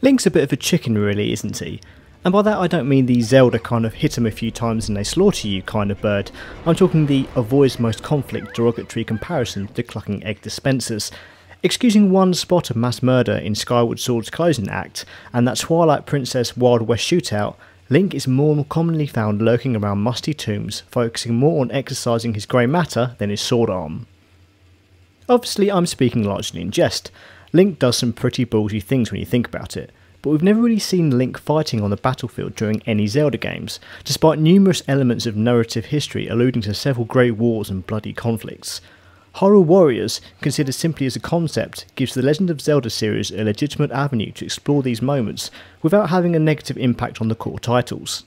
Link's a bit of a chicken really, isn't he? And by that I don't mean the Zelda kind of hit him a few times and they slaughter you kind of bird. I'm talking the avoids most conflict derogatory comparison to clucking egg dispensers. Excusing one spot of mass murder in Skyward Sword's closing act and that Twilight Princess Wild West shootout, Link is more commonly found lurking around musty tombs, focusing more on exercising his grey matter than his sword arm. Obviously I'm speaking largely in jest. Link does some pretty ballsy things when you think about it, but we've never really seen Link fighting on the battlefield during any Zelda games, despite numerous elements of narrative history alluding to several great wars and bloody conflicts. Hyrule Warriors, considered simply as a concept, gives the Legend of Zelda series a legitimate avenue to explore these moments without having a negative impact on the core titles.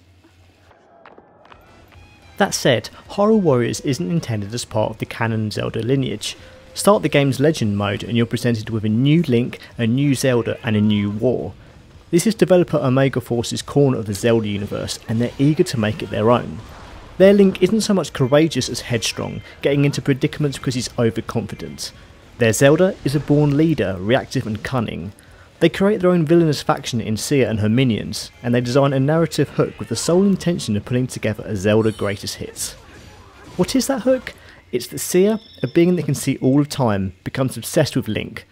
That said, Hyrule Warriors isn't intended as part of the canon Zelda lineage. Start the game's Legend mode and you're presented with a new Link, a new Zelda and a new war. This is developer Omega Force's corner of the Zelda universe and they're eager to make it their own. Their Link isn't so much courageous as headstrong, getting into predicaments because he's overconfident. Their Zelda is a born leader, reactive and cunning. They create their own villainous faction in Sia and her minions, and they design a narrative hook with the sole intention of putting together a Zelda greatest hits. What is that hook? It's that Sia, a being that can see all of time, becomes obsessed with Link.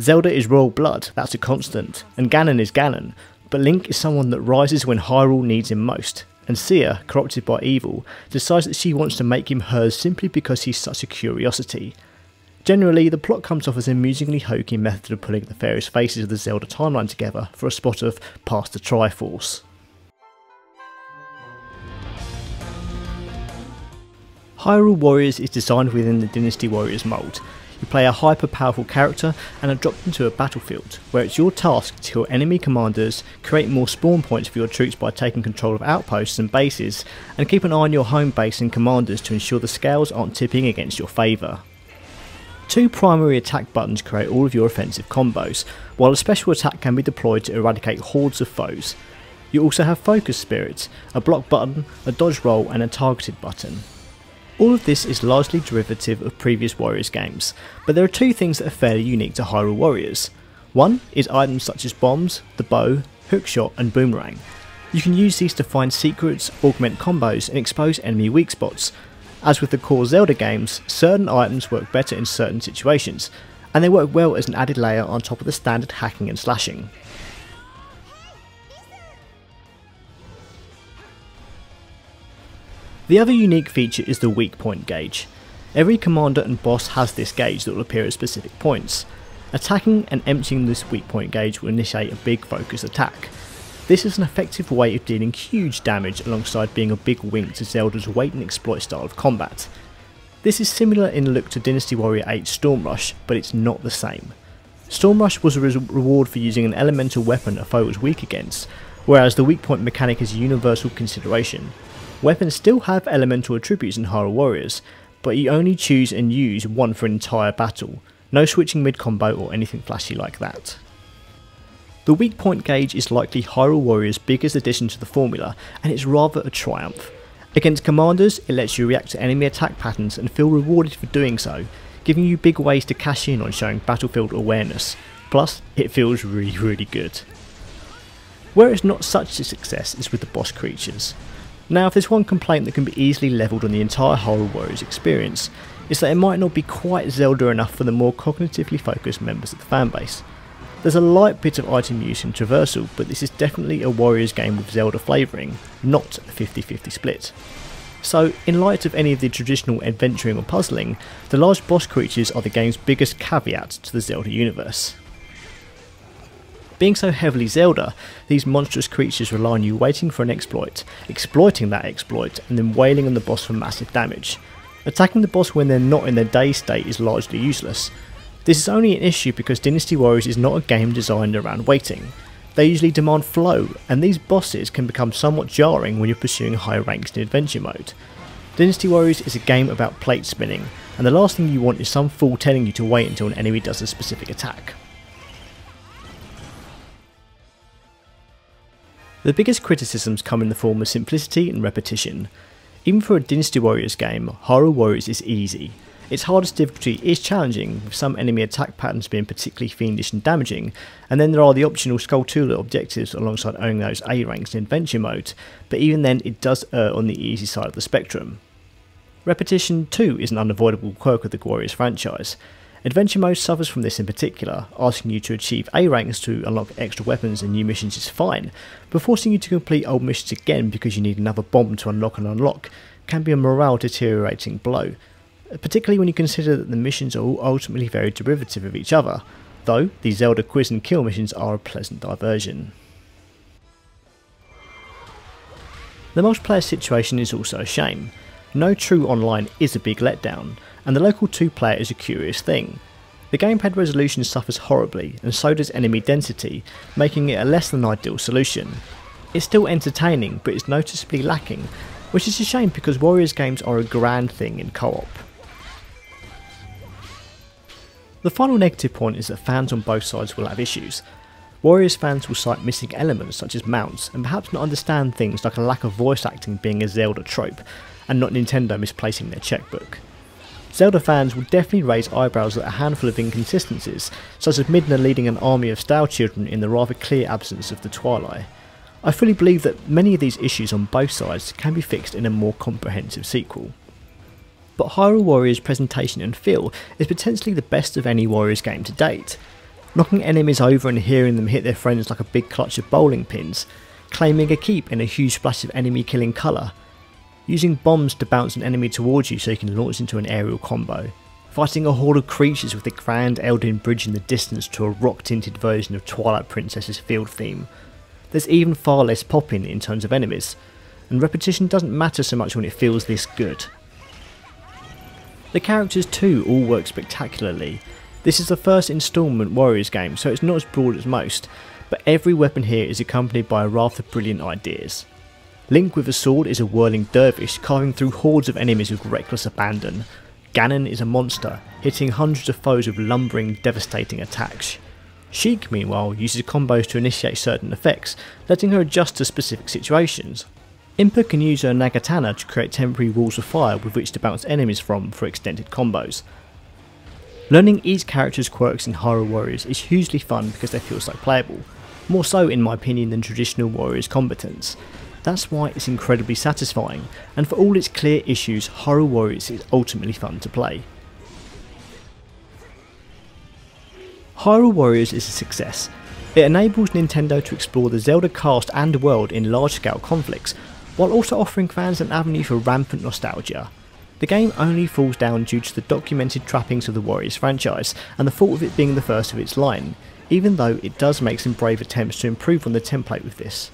Zelda is royal blood, that's a constant, and Ganon is Ganon, but Link is someone that rises when Hyrule needs him most. And Sia, corrupted by evil, decides that she wants to make him hers simply because he's such a curiosity. Generally, the plot comes off as an amusingly hokey method of pulling the various faces of the Zelda timeline together for a spot of past the Triforce. Hyrule Warriors is designed within the Dynasty Warriors mould. You play a hyper-powerful character and are dropped into a battlefield, where it's your task to kill enemy commanders, create more spawn points for your troops by taking control of outposts and bases, and keep an eye on your home base and commanders to ensure the scales aren't tipping against your favour. Two primary attack buttons create all of your offensive combos, while a special attack can be deployed to eradicate hordes of foes. You also have Focus Spirits, a block button, a dodge roll and a targeted button. All of this is largely derivative of previous Warriors games, but there are two things that are fairly unique to Hyrule Warriors. One is items such as bombs, the bow, hookshot and boomerang. You can use these to find secrets, augment combos and expose enemy weak spots. As with the core Zelda games, certain items work better in certain situations, and they work well as an added layer on top of the standard hacking and slashing. The other unique feature is the weak point gauge. Every commander and boss has this gauge that will appear at specific points. Attacking and emptying this weak point gauge will initiate a big focus attack. This is an effective way of dealing huge damage alongside being a big wink to Zelda's wait and exploit style of combat. This is similar in look to Dynasty Warrior 8's Storm Rush, but it's not the same. Storm Rush was a reward for using an elemental weapon a foe was weak against, whereas the weak point mechanic is a universal consideration. Weapons still have elemental attributes in Hyrule Warriors, but you only choose and use one for an entire battle, no switching mid-combo or anything flashy like that. The weak point gauge is likely Hyrule Warriors' biggest addition to the formula, and it's rather a triumph. Against commanders, it lets you react to enemy attack patterns and feel rewarded for doing so, giving you big ways to cash in on showing battlefield awareness, plus it feels really good. Where it's not such a success is with the boss creatures. Now, if there's one complaint that can be easily levelled on the entire Hyrule Warriors experience, it's that it might not be quite Zelda enough for the more cognitively focused members of the fanbase. There's a light bit of item use and traversal, but this is definitely a Warriors game with Zelda flavouring, not a 50-50 split. So, in light of any of the traditional adventuring or puzzling, the large boss creatures are the game's biggest caveat to the Zelda universe. Being so heavily Zelda, these monstrous creatures rely on you waiting for an exploit, exploiting that exploit, and then wailing on the boss for massive damage. Attacking the boss when they're not in their dazed state is largely useless. This is only an issue because Dynasty Warriors is not a game designed around waiting. They usually demand flow, and these bosses can become somewhat jarring when you're pursuing high ranks in adventure mode. Dynasty Warriors is a game about plate spinning, and the last thing you want is some fool telling you to wait until an enemy does a specific attack. The biggest criticisms come in the form of simplicity and repetition. Even for a Dynasty Warriors game, Hyrule Warriors is easy. Its hardest difficulty is challenging, with some enemy attack patterns being particularly fiendish and damaging, and then there are the optional Skulltula objectives alongside owning those A ranks in adventure mode, but even then it does err on the easy side of the spectrum. Repetition too is an unavoidable quirk of the Warriors franchise. Adventure mode suffers from this in particular. Asking you to achieve A ranks to unlock extra weapons and new missions is fine, but forcing you to complete old missions again because you need another bomb to unlock can be a morale deteriorating blow, particularly when you consider that the missions are all ultimately very derivative of each other, though the Zelda quiz and kill missions are a pleasant diversion. The multiplayer situation is also a shame. No true online is a big letdown, and the local 2-player is a curious thing. The gamepad resolution suffers horribly, and so does enemy density, making it a less than ideal solution. It's still entertaining, but it's noticeably lacking, which is a shame because Warriors games are a grand thing in co-op. The final negative point is that fans on both sides will have issues. Warriors fans will cite missing elements such as mounts, and perhaps not understand things like a lack of voice acting being a Zelda trope, and not Nintendo misplacing their checkbook. Zelda fans will definitely raise eyebrows at a handful of inconsistencies, such as Midna leading an army of Style children in the rather clear absence of the Twilight. I fully believe that many of these issues on both sides can be fixed in a more comprehensive sequel. But Hyrule Warriors' presentation and feel is potentially the best of any Warriors game to date. Knocking enemies over and hearing them hit their friends like a big clutch of bowling pins, claiming a keep in a huge splash of enemy killing colour, using bombs to bounce an enemy towards you so you can launch into an aerial combo, fighting a horde of creatures with the grand Elden Bridge in the distance to a rock-tinted version of Twilight Princess's field theme. There's even far less popping in terms of enemies, and repetition doesn't matter so much when it feels this good. The characters too all work spectacularly. This is the first instalment Warriors game, so it's not as broad as most, but every weapon here is accompanied by a raft of brilliant ideas. Link with a sword is a whirling dervish, carving through hordes of enemies with reckless abandon. Ganon is a monster, hitting hundreds of foes with lumbering, devastating attacks. Sheik, meanwhile, uses combos to initiate certain effects, letting her adjust to specific situations. Impa can use her Nagatana to create temporary walls of fire with which to bounce enemies from for extended combos. Learning each character's quirks in Hyrule Warriors is hugely fun because they feel so playable, more so in my opinion than traditional Warriors combatants. That's why it's incredibly satisfying, and for all its clear issues, Hyrule Warriors is ultimately fun to play. Hyrule Warriors is a success. It enables Nintendo to explore the Zelda cast and world in large-scale conflicts, while also offering fans an avenue for rampant nostalgia. The game only falls down due to the documented trappings of the Warriors franchise, and the fault of it being the first of its line, even though it does make some brave attempts to improve on the template with this.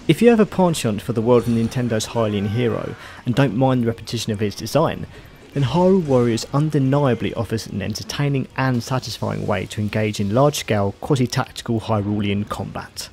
If you have a penchant for the world of Nintendo's Hylian hero, and don't mind the repetition of its design, then Hyrule Warriors undeniably offers an entertaining and satisfying way to engage in large-scale, quasi-tactical Hyrulean combat.